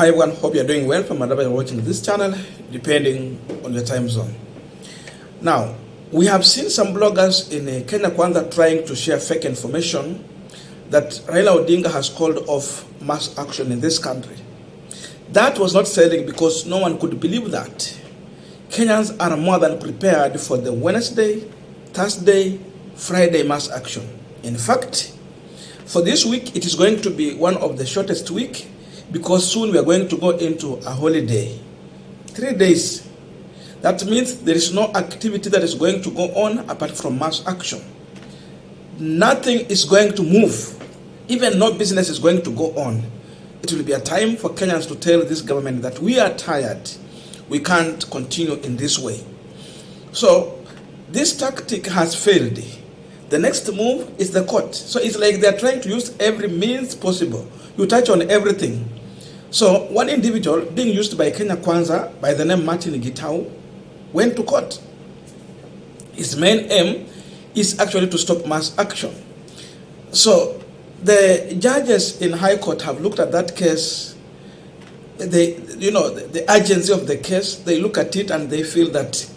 Hi everyone, hope you're doing well from wherever you're watching this channel, depending on your time zone. Now, we have seen some bloggers in Kenya Kwanza trying to share fake information that Raila Odinga has called off mass action in this country. That was not selling because no one could believe that. Kenyans are more than prepared for the Wednesday, Thursday, Friday mass action. In fact, for this week, it is going to be one of the shortest weeks because soon we are going to go into a holiday. 3 days. That means there is no activity that is going to go on apart from mass action. Nothing is going to move. Even no business is going to go on. It will be a time for Kenyans to tell this government that we are tired. We can't continue in this way. So this tactic has failed. The next move is the court. So it's like they're trying to use every means possible. You touch on everything. So one individual being used by Kenya Kwanza by the name Martin Gitau went to court. His main aim is actually to stop mass action. So the judges in High Court have looked at that case. The urgency of the case, they look at it and they feel that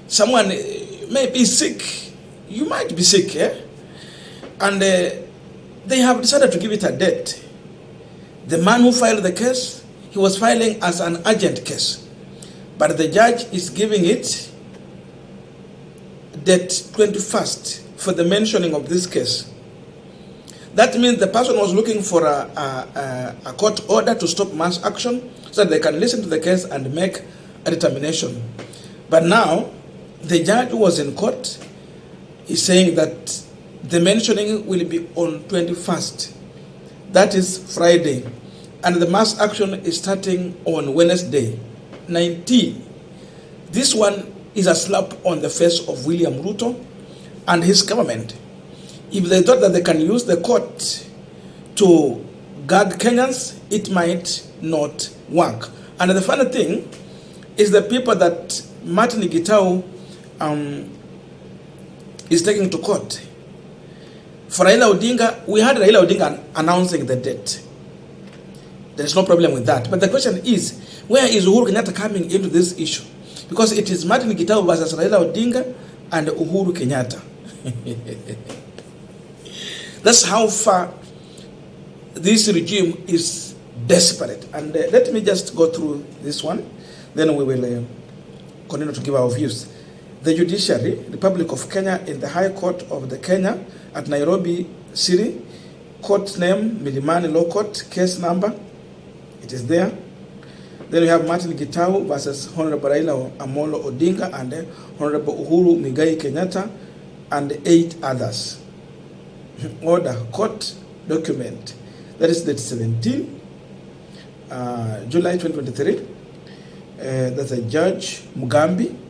someone may be sick. You might be sick, eh? And they have decided to give it a date. The man who filed the case, he was filing as an urgent case. But the judge is giving it date 21st for the mentioning of this case. That means the person was looking for a court order to stop mass action so that they can listen to the case and make a determination. But now, the judge who was in court is saying that the mentioning will be on 21st. That is Friday. And the mass action is starting on Wednesday, 19. This one is a slap on the face of William Ruto and his government. If they thought that they can use the court to gag Kenyans, it might not work. And the funny thing is the people that Martin Gitau is taking to court. For Raila Odinga, we had Raila Odinga announcing the date. There is no problem with that. But the question is, where is Uhuru Kenyatta coming into this issue? Because it is Martin Gitau versus Raila Odinga and Uhuru Kenyatta. That's how far this regime is desperate. And let me just go through this one. Then we will continue to give our views. The Judiciary, Republic of Kenya, in the High Court of the Kenya at Nairobi City, court name, Milimani Law Court, case number, it is there. Then we have Martin Gitau versus Honorable Raila Amolo Odinga and Honorable Uhuru Muigai Kenyatta and 8 others. Order, court document, that is date 17, July 2023. That's a Judge Mugambi.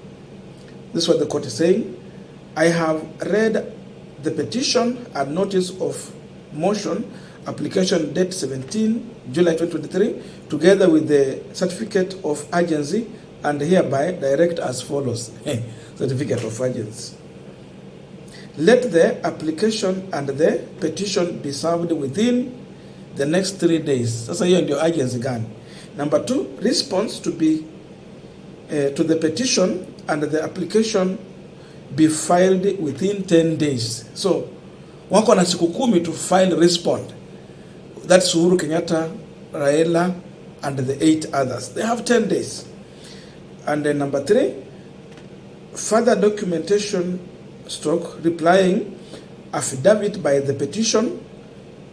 This is what the court is saying. I have read the petition and notice of motion, application date 17, July 2023, together with the certificate of urgency, and hereby direct as follows. Certificate of urgency. Let the application and the petition be served within the next 3 days. That's hiyo ndio urgency gani. Number 2, response to be to the petition and the application be filed within 10 days. So, wako na siku 10 to file respond. That's Uhuru Kenyatta, Raila, and the 8 others. They have 10 days. And then number 3, further documentation replying affidavit by the petition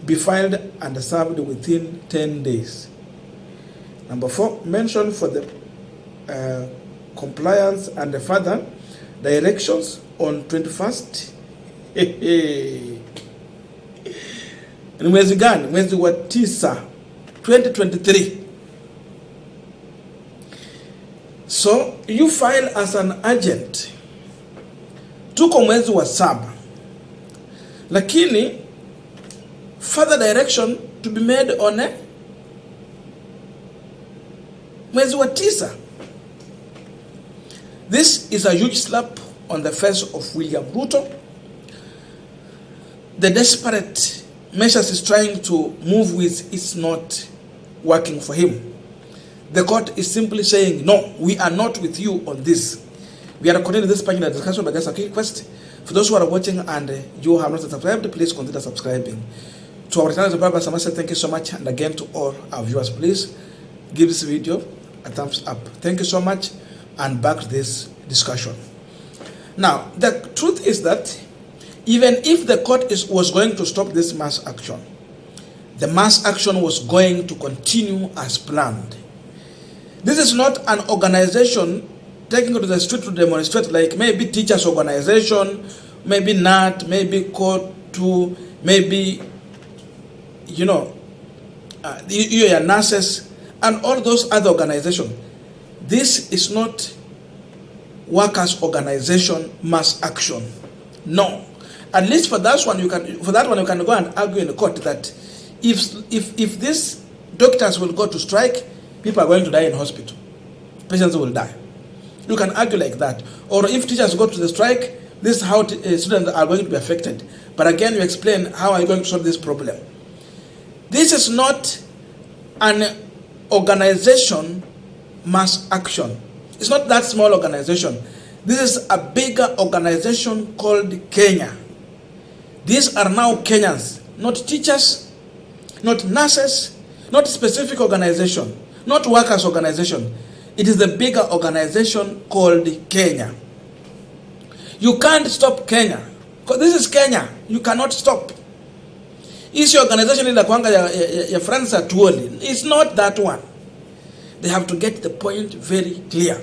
be filed and served within 10 days. Number 4, mention for the compliance and the further directions on 21st. Ni mwezi gani? Mwezi wa 9, 2023. So you file as an agent. Tuko mwezi wa 7. Lakini further direction to be made on mwezi wa 9. This is a huge slap on the face of William Ruto. The desperate measures he's trying to move with is not working for him. The court is simply saying, no, we are not with you on this. We are continuing this panel discussion, but just a quick request. For those who are watching and you have not subscribed, please consider subscribing. To our channel, thank you so much. And again, to all our viewers, please give this video a thumbs up. Thank you so much. And back to this discussion. Now, the truth is that even if the court was going to stop this mass action, the mass action was going to continue as planned. This is not an organization taking to the street to demonstrate, like maybe teachers organization, maybe NAT, maybe COTU, maybe, your nurses, and all those other organizations. This is not workers' organization mass action. No. At least for that one, you can go and argue in the court that if these doctors will go to strike, people are going to die in hospital. Patients will die. You can argue like that. Or if teachers go to the strike, this is how students are going to be affected. But again, you explain how are you going to solve this problem. This is not an organization mass action. It's not that small organization. This is a bigger organization called Kenya. These are now Kenyans, not teachers, not nurses, not specific organization, not workers' organization. It is the bigger organization called Kenya. You can't stop Kenya, because this is Kenya. You cannot stop. Is your organization in the Kuanga ya Francis Atuoli? It's not that one. They have to get the point very clear.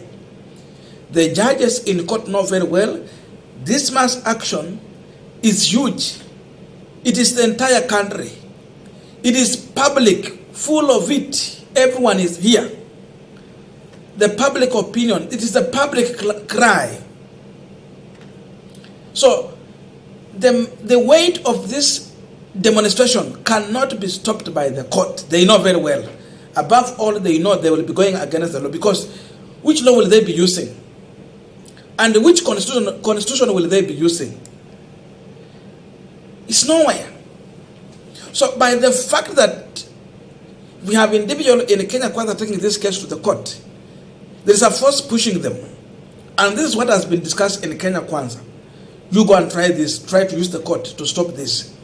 The judges in court know very well this mass action is huge. It is the entire country. It is public, full of it. Everyone is here. The public opinion, it is the public cry. So, the weight of this demonstration cannot be stopped by the court. They know very well. Above all, they know they will be going against the law, because which law will they be using? And which constitution will they be using? It's nowhere. So by the fact that we have individuals in Kenya Kwanza taking this case to the court, there is a force pushing them. And this is what has been discussed in Kenya Kwanza. You go and try this, try to use the court to stop this.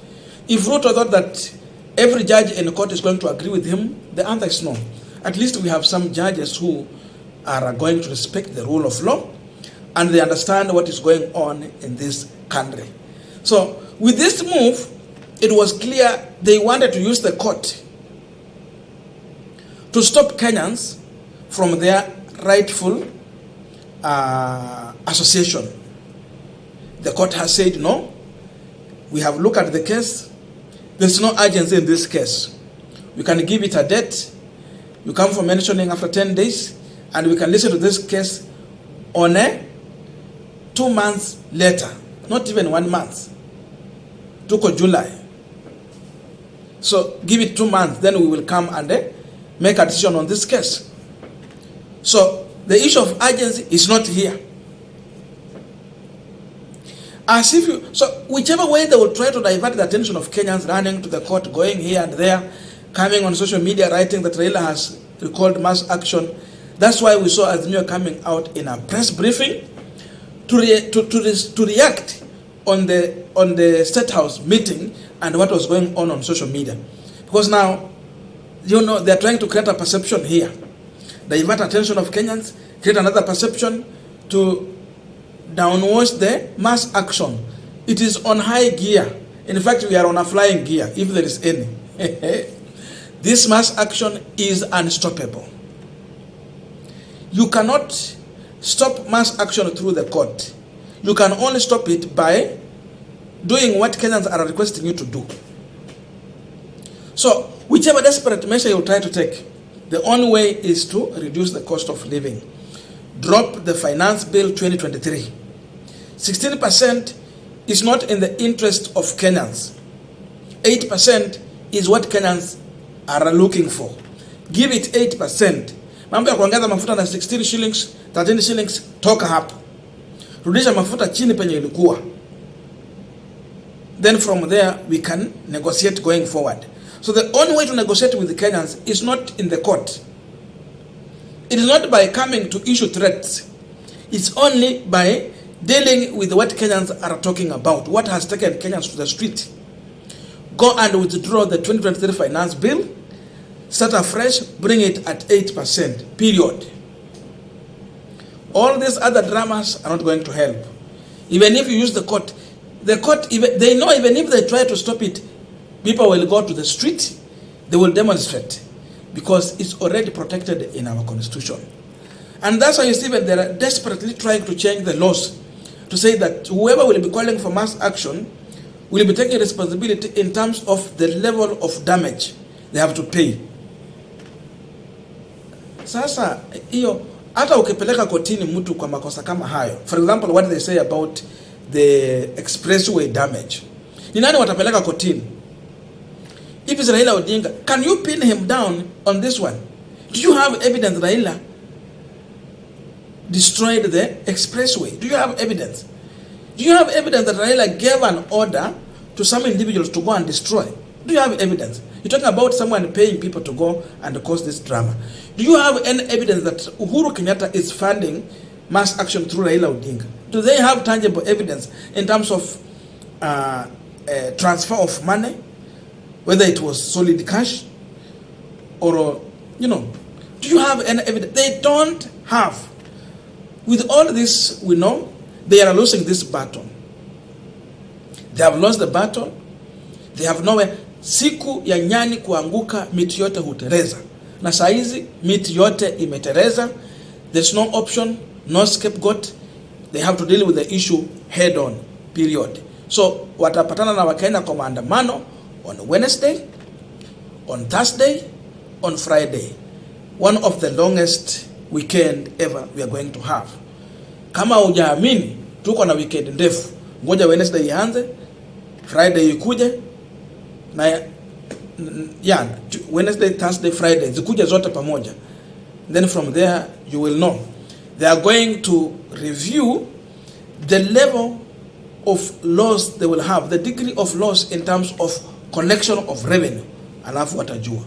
If Ruto thought that every judge in the court is going to agree with him, the answer is no. At least we have some judges who are going to respect the rule of law, and they understand what is going on in this country. So with this move, it was clear they wanted to use the court to stop Kenyans from their rightful association. The court has said no. We have looked at the case. There's no urgency in this case. We can give it a date. You come for mentioning after 10 days, and we can listen to this case on 2 months later. Not even 1 month. To July. So give it 2 months, then we will come and make a decision on this case. So the issue of urgency is not here. As if so whichever way they will try to divert the attention of Kenyans, running to the court, going here and there, coming on social media, writing that Raila has recalled mass action. That's why we saw Azimio coming out in a press briefing to react on the State House meeting and what was going on social media. Because now, they're trying to create a perception here. Divert attention of Kenyans, create another perception to downwash the mass action. It is on high gear. In fact, we are on a flying gear, if there is any. This mass action is unstoppable. You cannot stop mass action through the court. You can only stop it by doing what Kenyans are requesting you to do. So, whichever desperate measure you try to take, the only way is to reduce the cost of living. Drop the finance bill 2023. 16% is not in the interest of Kenyans. 8% is what Kenyans are looking for. Give it 8%. Mambo ya kuongeza mafuta na 16 shillings, 13 shillings, toka hapo. Rudisha mafuta chini penye ilikuwa. Then from there we can negotiate going forward. So the only way to negotiate with the Kenyans is not in the court. It is not by coming to issue threats. It's only by dealing with what Kenyans are talking about, what has taken Kenyans to the street. Go and withdraw the 2023 finance bill, start afresh, bring it at 8%, period. All these other dramas are not going to help. Even if you use the court, even, they know even if they try to stop it, people will go to the street, they will demonstrate, because it's already protected in our constitution. And that's why you see that they are desperately trying to change the laws to say that whoever will be calling for mass action will be taking responsibility in terms of the level of damage they have to pay. Sasa hiyo hata ukipeleka kotini mtu kwa makosa kama hayo, for example what they say about the expressway damage, ni nani watapeleka kotini? If it's Raila Odinga, can you pin him down on this one? Do you have evidence Raila destroyed the expressway? Do you have evidence? Do you have evidence that Raila gave an order to some individuals to go and destroy? Do you have evidence? You're talking about someone paying people to go and cause this drama. Do you have any evidence that Uhuru Kenyatta is funding mass action through Raila Odinga? Do they have tangible evidence in terms of transfer of money, whether it was solid cash or, you know, do you have any evidence? They don't have. With all this, we know they are losing this battle. They have lost the battle. They have nowhere. Siku ya Nyani Kuanguka, miti yote hutereza. Na saizi miti yote imetereza. There's no option, no scapegoat. They have to deal with the issue head on, period. So watapatana na wakaenda kwa maandamano on Wednesday, on Thursday, on Friday. One of the longest weekend ever we are going to have. Kama hujaamini tuko na weekend ndefu, ngoja Wednesday ianze, Friday ikuje, na Wednesday, Thursday, Friday zikuje zote pamoja. Then from there you will know. They are going to review the level of loss they will have, the degree of loss in terms of collection of revenue. Alafu watajua.